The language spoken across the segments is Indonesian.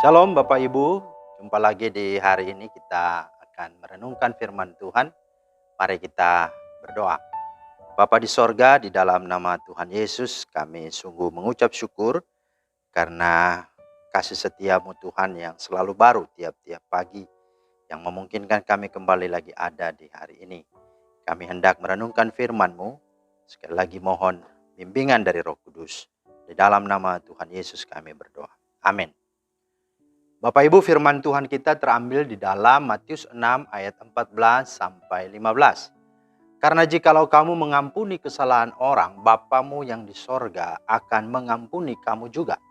Shalom Bapak Ibu, jumpa lagi di hari ini kita akan merenungkan firman Tuhan. Mari kita berdoa. Bapa di sorga, di dalam nama Tuhan Yesus kami sungguh mengucap syukur karena kasih setiamu Tuhan yang selalu baru tiap-tiap pagi, yang memungkinkan kami kembali lagi ada di hari ini. Kami hendak merenungkan firman-Mu, sekali lagi mohon bimbingan dari Roh Kudus. Di dalam nama Tuhan Yesus kami berdoa. Amin. Bapak Ibu, firman Tuhan kita terambil di dalam Matius 6 ayat 14 sampai 15. Karena jikalau kamu mengampuni kesalahan orang, Bapamu yang di sorga akan mengampuni kamu juga.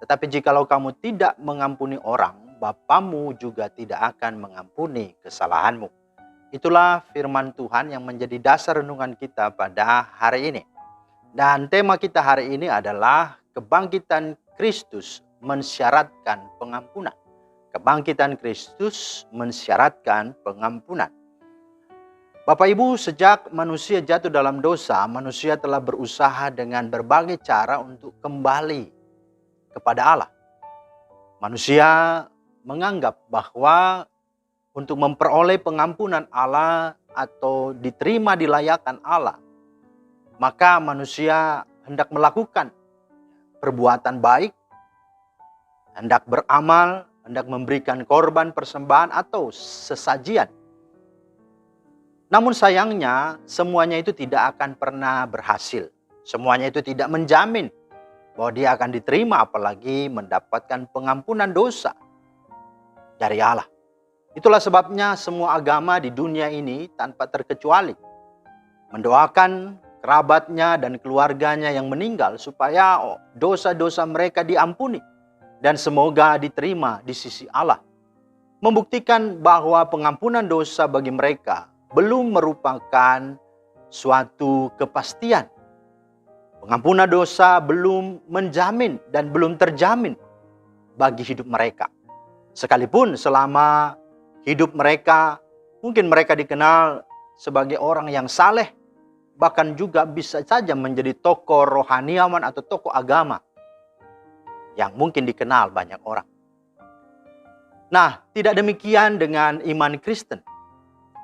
Tetapi jikalau kamu tidak mengampuni orang, Bapamu juga tidak akan mengampuni kesalahanmu. Itulah firman Tuhan yang menjadi dasar renungan kita pada hari ini. Dan tema kita hari ini adalah kebangkitan Kristus mensyaratkan pengampunan. Kebangkitan Kristus mensyaratkan pengampunan. Bapak Ibu, sejak manusia jatuh dalam dosa, manusia telah berusaha dengan berbagai cara untuk kembali kepada Allah. Manusia menganggap bahwa untuk memperoleh pengampunan Allah atau diterima dilayakan Allah, maka manusia hendak melakukan perbuatan baik, hendak beramal, hendak memberikan korban persembahan atau sesajian. Namun sayangnya semuanya itu tidak akan pernah berhasil. Semuanya itu tidak menjamin bahwa dia akan diterima, apalagi mendapatkan pengampunan dosa dari Allah. Itulah sebabnya semua agama di dunia ini tanpa terkecuali mendoakan kerabatnya dan keluarganya yang meninggal supaya dosa-dosa mereka diampuni dan semoga diterima di sisi Allah. Membuktikan bahwa pengampunan dosa bagi mereka belum merupakan suatu kepastian. Pengampunan dosa belum menjamin dan belum terjamin bagi hidup mereka. Sekalipun selama hidup mereka, mungkin mereka dikenal sebagai orang yang saleh, bahkan juga bisa saja menjadi tokoh rohaniawan atau tokoh agama yang mungkin dikenal banyak orang. Nah, tidak demikian dengan iman Kristen.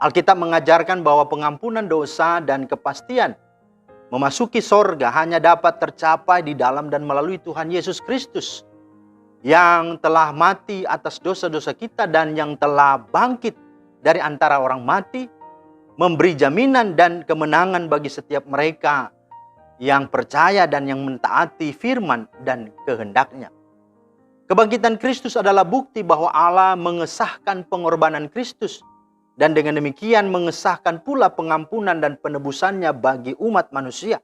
Alkitab mengajarkan bahwa pengampunan dosa dan kepastian memasuki sorga hanya dapat tercapai di dalam dan melalui Tuhan Yesus Kristus yang telah mati atas dosa-dosa kita dan yang telah bangkit dari antara orang mati, memberi jaminan dan kemenangan bagi setiap mereka yang percaya dan yang mentaati firman dan kehendaknya. Kebangkitan Kristus adalah bukti bahwa Allah mengesahkan pengorbanan Kristus dan dengan demikian mengesahkan pula pengampunan dan penebusannya bagi umat manusia.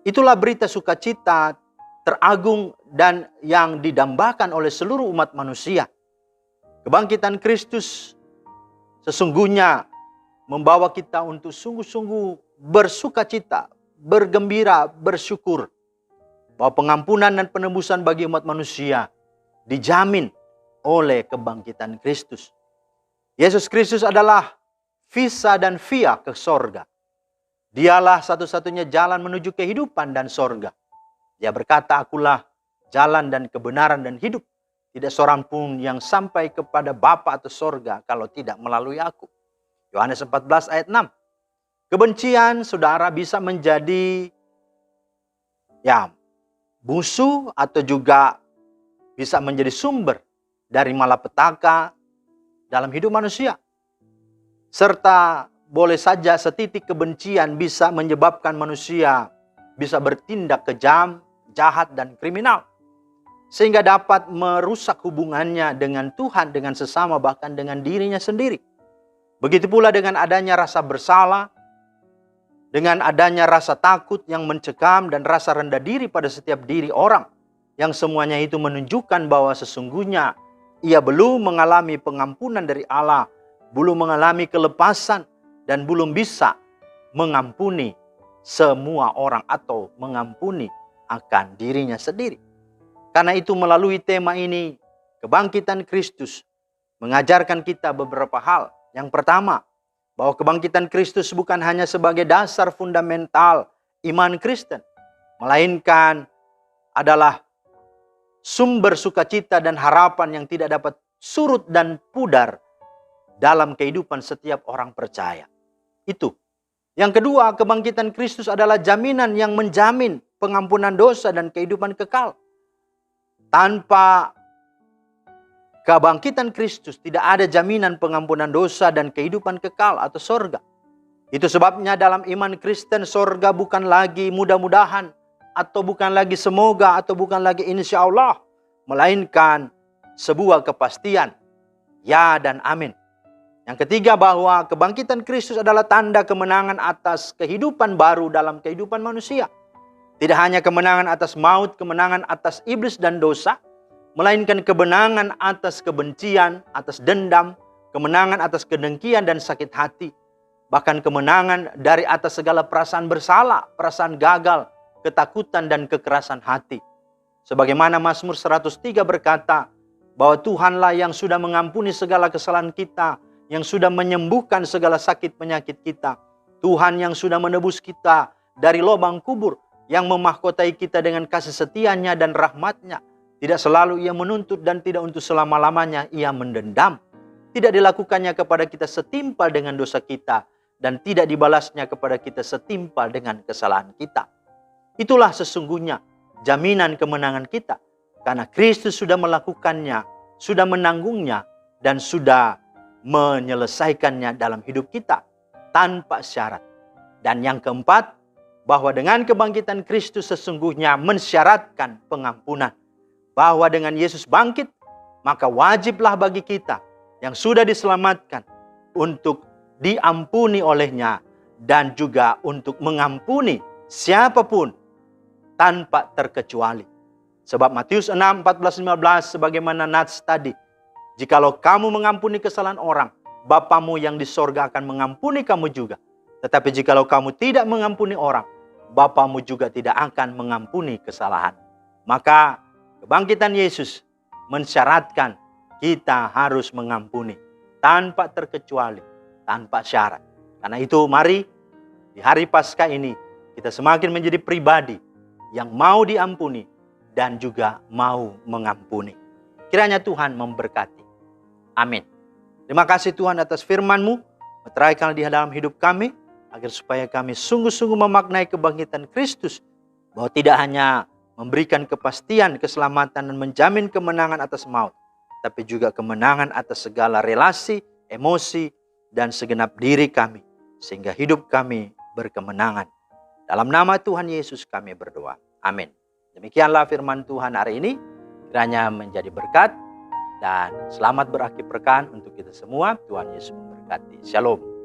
Itulah berita sukacita teragung dan yang didambakan oleh seluruh umat manusia. Kebangkitan Kristus sesungguhnya membawa kita untuk sungguh-sungguh bersukacita, bergembira, bersyukur bahwa pengampunan dan penebusan bagi umat manusia dijamin oleh kebangkitan Kristus. Yesus Kristus adalah visa dan via ke sorga. Dialah satu-satunya jalan menuju kehidupan dan sorga. Dia berkata, akulah jalan dan kebenaran dan hidup. Tidak seorang pun yang sampai kepada Bapa atau sorga kalau tidak melalui aku. Yohanes 14 ayat 6. Kebencian, saudara, bisa menjadi musuh atau juga bisa menjadi sumber dari malapetaka dalam hidup manusia. Serta boleh saja setitik kebencian bisa menyebabkan manusia bisa bertindak kejam, jahat, dan kriminal. Sehingga dapat merusak hubungannya dengan Tuhan, dengan sesama, bahkan dengan dirinya sendiri. Begitu pula dengan adanya rasa bersalah, dengan adanya rasa takut yang mencekam dan rasa rendah diri pada setiap diri orang. Yang semuanya itu menunjukkan bahwa sesungguhnya ia belum mengalami pengampunan dari Allah, belum mengalami kelepasan, dan belum bisa mengampuni semua orang atau mengampuni akan dirinya sendiri. Karena itu melalui tema ini, kebangkitan Kristus mengajarkan kita beberapa hal. Yang pertama, bahwa kebangkitan Kristus bukan hanya sebagai dasar fundamental iman Kristen, melainkan adalah sumber sukacita dan harapan yang tidak dapat surut dan pudar dalam kehidupan setiap orang percaya. Itu. Yang kedua, kebangkitan Kristus adalah jaminan yang menjamin pengampunan dosa dan kehidupan kekal. Tanpa kebangkitan Kristus tidak ada jaminan pengampunan dosa dan kehidupan kekal atau sorga. Itu sebabnya dalam iman Kristen sorga bukan lagi mudah-mudahan atau bukan lagi semoga atau bukan lagi insya Allah, melainkan sebuah kepastian ya dan amin. Yang ketiga, bahwa kebangkitan Kristus adalah tanda kemenangan atas kehidupan baru dalam kehidupan manusia. Tidak hanya kemenangan atas maut, kemenangan atas iblis dan dosa, melainkan kemenangan atas kebencian, atas dendam, kemenangan atas kedengkian dan sakit hati. Bahkan kemenangan dari atas segala perasaan bersalah, perasaan gagal, ketakutan dan kekerasan hati. Sebagaimana Mazmur 103 berkata, bahwa Tuhanlah yang sudah mengampuni segala kesalahan kita, yang sudah menyembuhkan segala sakit penyakit kita. Tuhan yang sudah menebus kita dari lubang kubur, yang memahkotai kita dengan kasih setianya dan rahmatnya. Tidak selalu ia menuntut dan tidak untuk selama-lamanya ia mendendam. Tidak dilakukannya kepada kita setimpal dengan dosa kita, dan tidak dibalasnya kepada kita setimpal dengan kesalahan kita. Itulah sesungguhnya jaminan kemenangan kita, karena Kristus sudah melakukannya, sudah menanggungnya, dan sudah menyelesaikannya dalam hidup kita tanpa syarat. Dan yang keempat, bahwa dengan kebangkitan Kristus sesungguhnya mensyaratkan pengampunan. Bahwa dengan Yesus bangkit, maka wajiblah bagi kita yang sudah diselamatkan untuk diampuni olehnya dan juga untuk mengampuni siapapun tanpa terkecuali. Sebab Matius 6, 14-15 sebagaimana nats tadi, jikalau kamu mengampuni kesalahan orang, Bapamu yang di sorga akan mengampuni kamu juga. Tetapi jikalau kamu tidak mengampuni orang, Bapamu juga tidak akan mengampuni kesalahan. Maka kebangkitan Yesus mensyaratkan kita harus mengampuni tanpa terkecuali, tanpa syarat. Karena itu mari di hari Paskah ini kita semakin menjadi pribadi yang mau diampuni dan juga mau mengampuni. Kiranya Tuhan memberkati. Amin. Terima kasih Tuhan atas firman-Mu. Meteraikan di dalam hidup kami, agar supaya kami sungguh-sungguh memaknai kebangkitan Kristus, bahwa tidak hanya memberikan kepastian, keselamatan, dan menjamin kemenangan atas maut, tapi juga kemenangan atas segala relasi, emosi, dan segenap diri kami, sehingga hidup kami berkemenangan. Dalam nama Tuhan Yesus kami berdoa. Amin. Demikianlah firman Tuhan hari ini. Kiranya menjadi berkat dan selamat berakhir pekan untuk kita semua. Tuhan Yesus memberkati. Shalom.